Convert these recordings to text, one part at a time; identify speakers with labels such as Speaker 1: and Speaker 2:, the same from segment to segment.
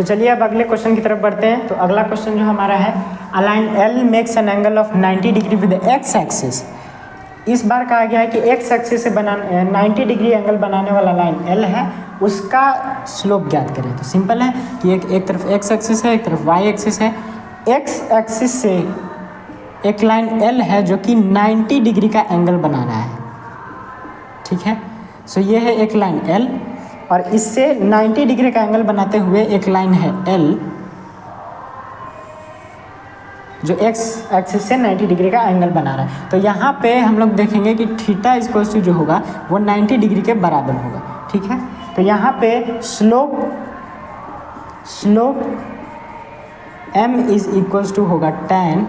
Speaker 1: तो चलिए अब अगले क्वेश्चन की तरफ बढ़ते हैं। तो अगला क्वेश्चन जो हमारा है, a line l makes an angle of 90 degree with x axis. इस बार कहा गया है कि एक्स एक्सिस से 90 डिग्री एंगल बनाने वाला लाइन एल है, उसका स्लोप ज्ञात करें। तो सिंपल है कि एक तरफ एक्स एक्सिस है, एक तरफ वाई एक्सिस है। एक्स एक्सिस से एक लाइन एल है जो कि 90 डिग्री का एंगल बना रहा है, ठीक है। सो ये है एक लाइन एल और इससे 90 डिग्री का एंगल बनाते हुए एक लाइन है एल जो एक्स एक्सिस से 90 डिग्री का एंगल बना रहा है। तो यहाँ पे हम लोग देखेंगे कि थीटा इक्वल्स टू जो होगा वो 90 डिग्री के बराबर होगा, ठीक है। तो यहाँ पे slope m is equals to होगा tan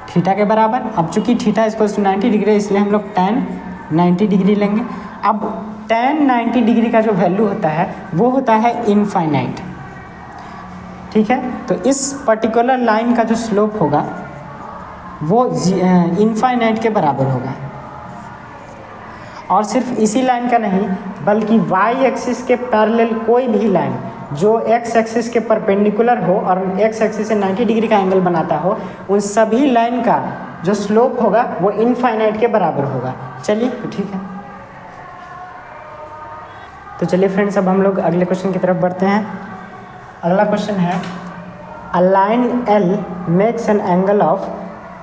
Speaker 1: थीटा के बराबर। अब चूंकि थीटा इक्वल्स टू 90 डिग्री इसलिए हम लोग tan 90 डिग्री लेंगे। अब tan 90 डिग्री का जो वैल्यू होता है वो होता है इनफाइनाइट, ठीक है। तो इस पर्टिकुलर लाइन का जो स्लोप होगा वो इनफाइनाइट के बराबर होगा। और सिर्फ इसी लाइन का नहीं बल्कि वाई एक्सिस के पैरेलल कोई भी लाइन जो एक्स एक्सिस के परपेंडिकुलर हो और एक्स एक्सिस से 90 डिग्री का एंगल बनाता हो, उन सभी लाइन का जो स्लोप होगा वो इनफाइनाइट के बराबर होगा। चलिए तो ठीक है। तो चलिए फ्रेंड्स अब हम लोग अगले क्वेश्चन की तरफ बढ़ते हैं। अगला क्वेश्चन है, a line l makes an angle of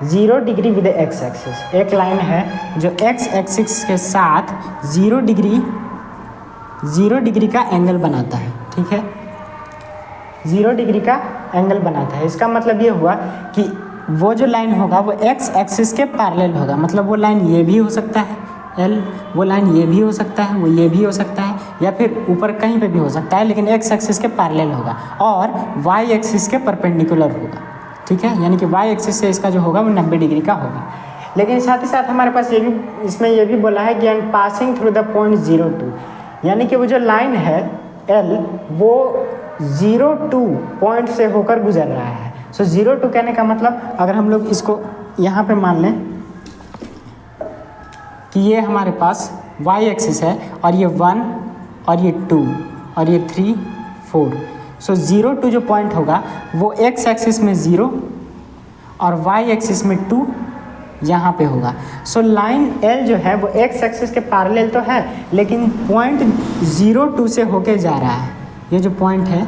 Speaker 1: 0 degree with x axis. एक लाइन है जो एक्स एक्सिस के साथ 0 डिग्री का एंगल बनाता है, ठीक है। 0 डिग्री का एंगल बनाता है। इसका मतलब ये हुआ कि वो जो लाइन होगा वो एक्स एक्सिस के पैरेलल होगा। मतलब वो लाइन ये भी हो सकता है एल, वो लाइन ये भी हो सकता है, वो ये भी हो सकता है, या फिर ऊपर कहीं पे भी हो सकता है, लेकिन एक्स एक्सिस के पैरेलल होगा और वाई एक्सिस के परपेंडिकुलर होगा, ठीक है। यानी कि वाई एक्सिस से इसका जो होगा वो 90 डिग्री का होगा। लेकिन साथ ही साथ हमारे पास ये भी इसमें ये भी बोला है कि and passing through the point 02, यानी कि वो जो लाइन है एल वो 02 पॉइंट से होकर गुजर रहा है। सो 02 कहने का मतलब अगर हम लोग इसको यहाँ पे मान लें कि ये हमारे पास वाई एक्सिस है और ये 1 और ये 2 और ये 3 4। सो 02 जो पॉइंट होगा वो एक्स एक्सिस में 0 और वाई एक्सिस में 2 यहाँ पे होगा। सो लाइन एल जो है वो एक्स एक्सिस के पैरेलल तो है लेकिन पॉइंट 02 से होके जा रहा है। ये जो पॉइंट है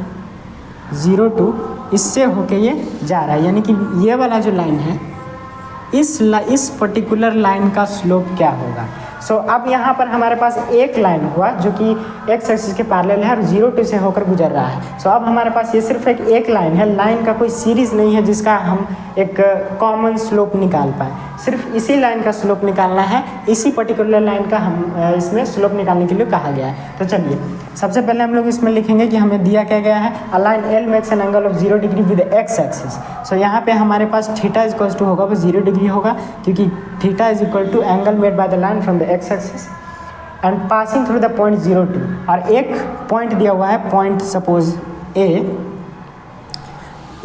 Speaker 1: 02 इससे होके ये जा रहा है, यानी कि ये वाला जो लाइन है इस पर्टिकुलर लाइन का स्लोप क्या होगा। सो अब यहाँ पर हमारे पास एक लाइन हुआ जो कि एक्स एक्सिस के पैरेलल है और 02 से होकर गुजर रहा है। सो अब हमारे पास ये सिर्फ एक लाइन है, लाइन का कोई सीरीज़ नहीं है जिसका हम एक कॉमन स्लोप निकाल पाए। सिर्फ इसी लाइन का स्लोप निकालना है, इसी पर्टिकुलर लाइन का हम इसमें स्लोप निकालने के लिए कहा गया है। तो चलिए सबसे पहले हम लोग इसमें लिखेंगे कि हमें दिया क्या गया है, a line l makes an angle of 0 degree with x axis. So यहाँ पे हमारे पास थीटा इज इक्वल्स टू होगा वो 0 डिग्री होगा क्योंकि theta is equal to angle made by the line from the x axis and passing through the point 02। और एक पॉइंट दिया हुआ है, पॉइंट सपोज ए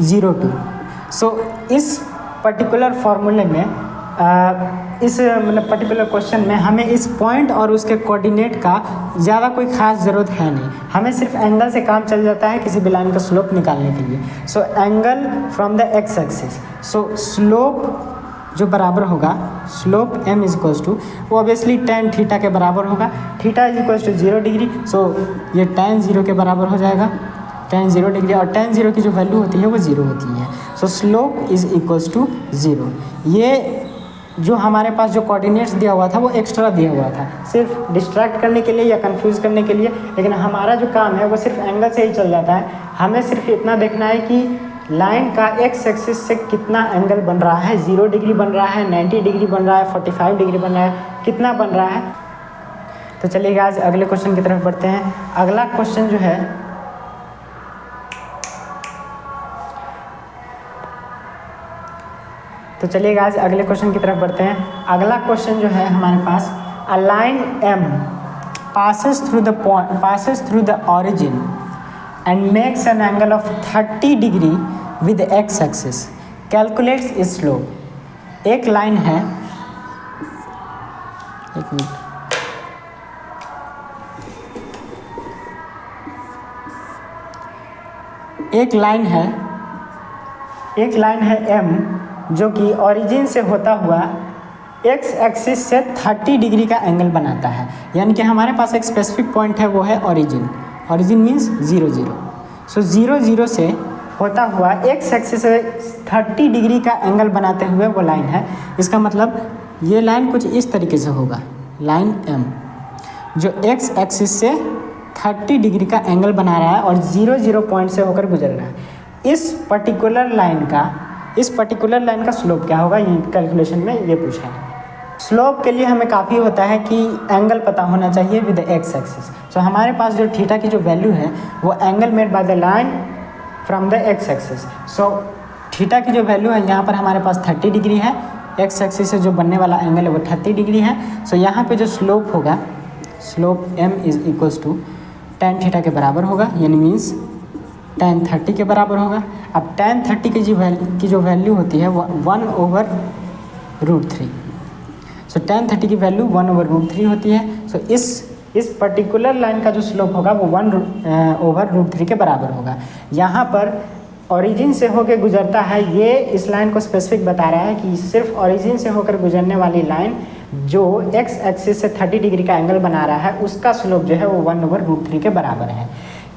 Speaker 1: 02। सो इस पर्टिकुलर फॉर्मूले में इस मतलब पर्टिकुलर क्वेश्चन में हमें इस पॉइंट और उसके कोऑर्डिनेट का ज़्यादा कोई ख़ास ज़रूरत है नहीं, हमें सिर्फ एंगल से काम चल जाता है किसी भी लाइन का स्लोप निकालने के लिए। So angle from the x axis, so slope जो बराबर होगा slope m is equals to वो ऑब्वियसली tan थीटा के बराबर होगा। Theta is equals to 0 degree, so ये tan 0 के बराबर हो जाएगा, tan 0 डिग्री, और tan 0 की जो वैल्यू होती है वो 0 होती है। So slope is equals to 0। ये जो हमारे पास जो कोऑर्डिनेट्स दिया हुआ था वो एक्स्ट्रा दिया हुआ था सिर्फ डिस्ट्रैक्ट करने के लिए या कंफ्यूज करने के लिए, लेकिन हमारा जो काम है वो सिर्फ एंगल से ही चल जाता है। हमें सिर्फ इतना देखना है कि लाइन का एक्स एक्सिस से कितना एंगल बन रहा है, 0 डिग्री बन रहा है, 90 डिग्री बन रहा है, 45 डिग्री बन रहा है, कितना बन रहा है। तो चलिए आज अगले क्वेश्चन की तरफ बढ़ते हैं। अगला क्वेश्चन जो है अगले क्वेश्चन की तरफ बढ़ते हैं। अगला क्वेश्चन जो है हमारे पास, a line m passes through the origin and makes an angle of 30 degree with x axis, calculates its slope। एक लाइन है, एक मिनट, एक लाइन है m जो कि ओरिजिन से होता हुआ x एक्सिस से 30 डिग्री का एंगल बनाता है। यानी कि हमारे पास एक स्पेसिफिक पॉइंट है, वो है ओरिजिन मीन्स 0 0। सो 0 0 से होता हुआ x एक्सिस से 30 डिग्री का एंगल बनाते हुए वो लाइन है। इसका मतलब ये लाइन कुछ इस तरीके से होगा, लाइन m जो x एक्सिस से 30 डिग्री का एंगल बना रहा है और 0 0 पॉइंट से होकर गुजर रहा है। इस पर्टिकुलर लाइन का स्लोप क्या होगा, ये कैलकुलेशन में ये पूछा है। स्लोप के लिए हमें काफ़ी होता है कि एंगल पता होना चाहिए विद एक्स एक्सिस। सो हमारे पास जो थीटा की जो वैल्यू है वो angle made by the line from the x axis. So theta की जो वैल्यू है यहाँ पर हमारे पास 30 डिग्री है, एक्स एक्सिस से जो बनने वाला एंगल है वो 30 डिग्री है। सो यहाँ पे जो स्लोप होगा, slope m is equals to tan theta के बराबर होगा, यानी मीन्स tan 30 के बराबर होगा। अब tan 30 की जो वैल्यू होती है वो 1/√3। सो tan 30 की वैल्यू 1/√3 होती है। सो इस पर्टिकुलर लाइन का जो स्लोप होगा वो 1/√3 के बराबर होगा। यहाँ पर ओरिजिन से होकर गुजरता है, ये इस लाइन को स्पेसिफिक बता रहा है कि सिर्फ ओरिजिन से होकर गुजरने वाली लाइन जो x एक्सिस से 30 डिग्री का एंगल बना रहा है उसका स्लोप जो है वो 1/√3 के बराबर है।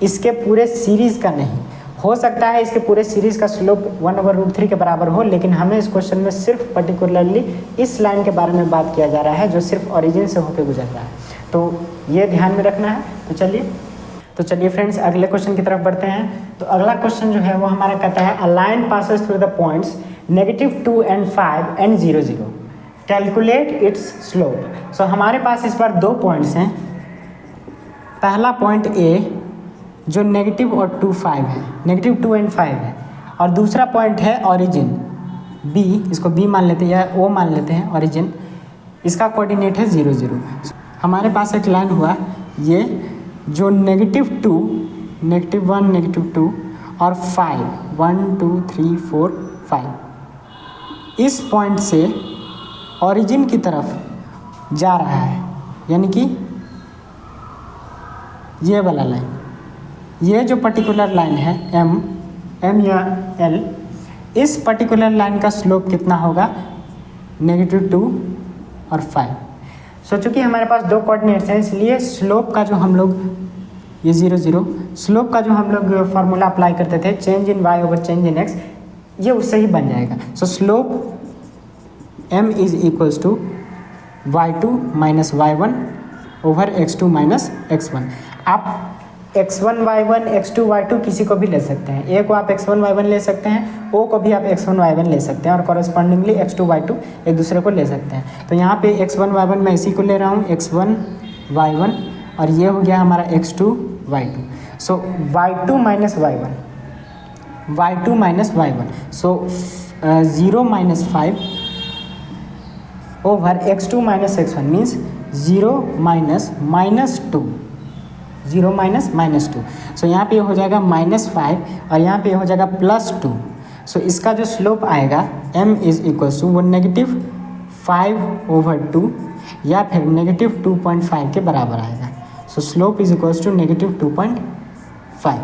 Speaker 1: इसके पूरे सीरीज़ का नहीं, हो सकता है इसके पूरे सीरीज़ का स्लोप 1/√3 के बराबर हो, लेकिन हमें इस क्वेश्चन में सिर्फ पर्टिकुलरली इस लाइन के बारे में बात किया जा रहा है जो सिर्फ ओरिजिन से होकर गुजर रहा है। तो ये ध्यान में रखना है। तो चलिए फ्रेंड्स अगले क्वेश्चन की तरफ बढ़ते हैं। तो अगला क्वेश्चन जो है वो हमारा कहता है, a line passes through the points -2 and 5 and 0 0, calculate its slope. So हमारे पास इस बार दो पॉइंट्स हैं। पहला पॉइंट A जो -2 और 2 5 है, -2 and 5 है, और दूसरा पॉइंट है ओरिजिन B, इसको B मान लेते हैं या O मान लेते हैं ओरिजिन, इसका कोऑर्डिनेट है 0 0। हमारे पास एक लाइन हुआ ये जो -2, -1, -2 और 5, 1 2 3 4 5 इस पॉइंट से ओरिजिन की तरफ जा रहा है, यानी कि ये वाला लाइन, ये जो पर्टिकुलर लाइन है m या l, इस पर्टिकुलर लाइन का स्लोप कितना होगा, -2 और 5। सो चूँकि हमारे पास दो कोऑर्डिनेट्स हैं इसलिए स्लोप का जो हम लोग ये 0 0 स्लोप का जो हम लोग फार्मूला अप्लाई करते थे, change in y over change in x, ये उससे ही बन जाएगा। So slope m is equals to y2 minus y1 over x2 minus x1। आप x1 y1 x2 y2 किसी को भी ले सकते हैं, a को आप x1 y1 ले सकते हैं, o को भी आप x1 y1 ले सकते हैं, और कॉरस्पॉन्डिंगली x2 y2 एक दूसरे को ले सकते हैं। तो यहाँ पे x1 y1 मैं इसी को ले रहा हूँ, x1 y1, और ये हो गया हमारा x2 y2। सो y2 माइनस y1, सो 0 minus 5 over x2 minus x1 means 0 minus -2, 0 minus -2। सो यहाँ पे हो जाएगा -5 और यहाँ पे हो जाएगा +2। सो इसका जो स्लोप आएगा m इज इक्वल्स टू वो -5/2 या फिर -2.5 के बराबर आएगा। So slope is equals to -2.5।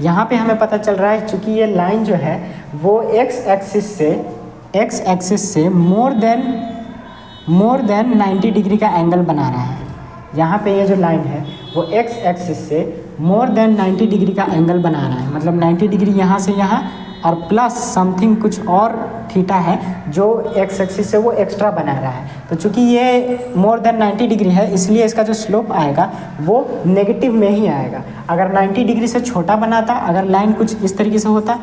Speaker 1: यहाँ पे हमें पता चल रहा है चूँकि ये लाइन जो है वो x एक्सिस से मोर देन 90 डिग्री का एंगल बना रहा है। यहाँ पे ये जो लाइन है वो x एक्सिस से मोर देन 90 डिग्री का एंगल बना रहा है, मतलब 90 डिग्री यहाँ से यहाँ और प्लस समथिंग कुछ और थीटा है जो x एक्सिस से वो एक्स्ट्रा बना रहा है। तो चूँकि ये मोर देन 90 डिग्री है इसलिए इसका जो स्लोप आएगा वो नेगेटिव में ही आएगा। अगर 90 डिग्री से छोटा बनाता, अगर लाइन कुछ इस तरीके से होता,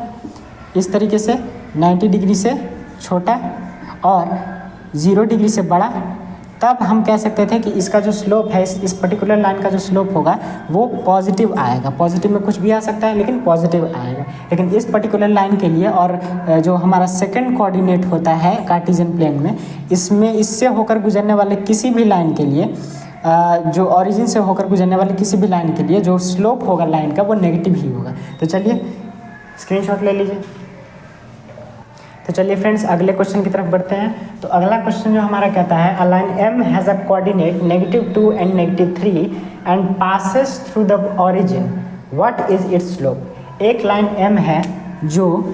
Speaker 1: इस तरीके से 90 डिग्री से छोटा और 0 डिग्री से बड़ा, तब हम कह सकते थे कि इसका जो स्लोप है, इस पर्टिकुलर लाइन का जो स्लोप होगा वो पॉजिटिव आएगा। पॉजिटिव में कुछ भी आ सकता है लेकिन पॉजिटिव आएगा। लेकिन इस पर्टिकुलर लाइन के लिए और जो हमारा सेकंड कोऑर्डिनेट होता है कार्टेशियन प्लेन में, इसमें इससे होकर गुजरने वाले किसी भी लाइन के लिए, जो ओरिजिन से होकर गुजरने वाले किसी भी लाइन के लिए जो स्लोप होगा लाइन का वो नेगेटिव ही होगा। तो चलिए स्क्रीनशॉट ले लीजिए। तो चलिए फ्रेंड्स अगले क्वेश्चन की तरफ बढ़ते हैं। तो अगला क्वेश्चन जो हमारा कहता है, a line m has a coordinate -2 and -3 and passes through the origin, what is it's slope. एक लाइन m है जो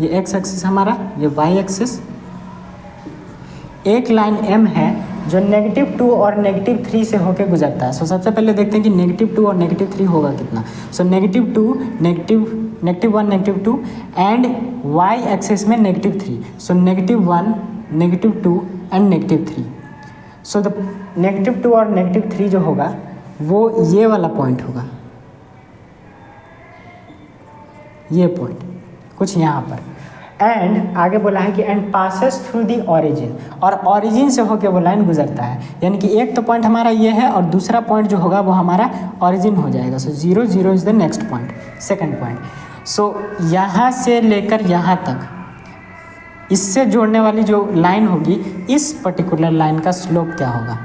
Speaker 1: ये x एक्सिस हमारा, ये y एक्सिस, एक लाइन m है जो -2 और -3 से होके गुजरता है। सो सबसे पहले देखते हैं कि -2 और -3 होगा कितना। सो -2, -1, -2 एंड y एक्सिस में -3। सो -1, -2 एंड -3। सो द -2 और -3 जो होगा वो ये वाला पॉइंट होगा, ये पॉइंट कुछ यहाँ पर। एंड आगे बोला है कि and passes through the origin, और ऑरिजिन से होकर वो लाइन गुजरता है, यानी कि एक तो पॉइंट हमारा ये है और दूसरा पॉइंट जो होगा वो हमारा ऑरिजिन हो जाएगा। So 0, 0 is the next point, second point. So यहाँ से लेकर यहाँ तक इससे जोड़ने वाली जो लाइन होगी, इस पर्टिकुलर लाइन का स्लोप क्या होगा,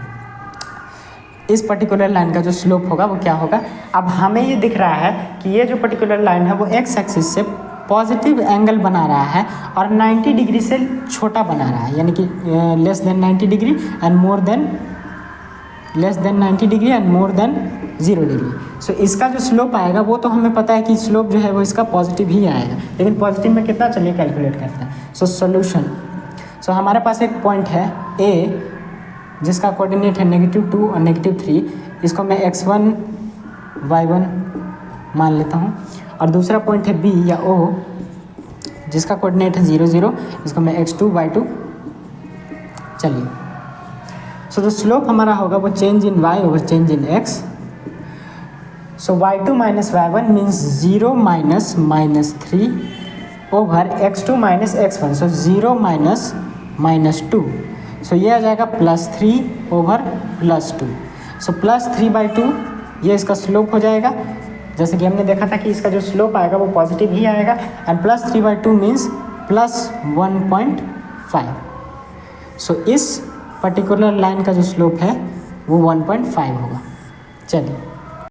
Speaker 1: इस पर्टिकुलर लाइन का जो स्लोप होगा वो क्या होगा। अब हमें ये दिख रहा है कि ये जो पर्टिकुलर लाइन है वो एक्स एक्सिस से पॉजिटिव एंगल बना रहा है और 90 डिग्री से छोटा बना रहा है, यानी कि less than 90 degree and more than, less than 90 degree and more than 0 degree. So इसका जो स्लोप आएगा वो तो हमें पता है कि स्लोप जो है वो इसका पॉजिटिव ही आएगा, लेकिन पॉजिटिव में कितना, चलिए कैलकुलेट करते हैं। सो सोल्यूशन, सो हमारे पास एक पॉइंट है ए जिसका कोऑर्डिनेट है -2 और -3, इसको मैं x1 y1 मान लेता हूँ, और दूसरा पॉइंट है बी या ओ जिसका कोऑर्डिनेट है 0, 0, इसको मैं x2 y2। चलिए, सो द स्लोप हमारा होगा वो change in y over change in x। So y2 minus y1 means 0 minus -3 over x2 minus x1। So 0 minus -2, सो ये आ जाएगा +3 ओवर +2। सो +3/2 ये इसका स्लोप हो जाएगा, जैसे कि हमने देखा था कि इसका जो स्लोप आएगा वो पॉजिटिव ही आएगा, एंड +3/2 मीन्स +1.5। सो इस पर्टिकुलर लाइन का जो स्लोप है वो 1.5 होगा। चलिए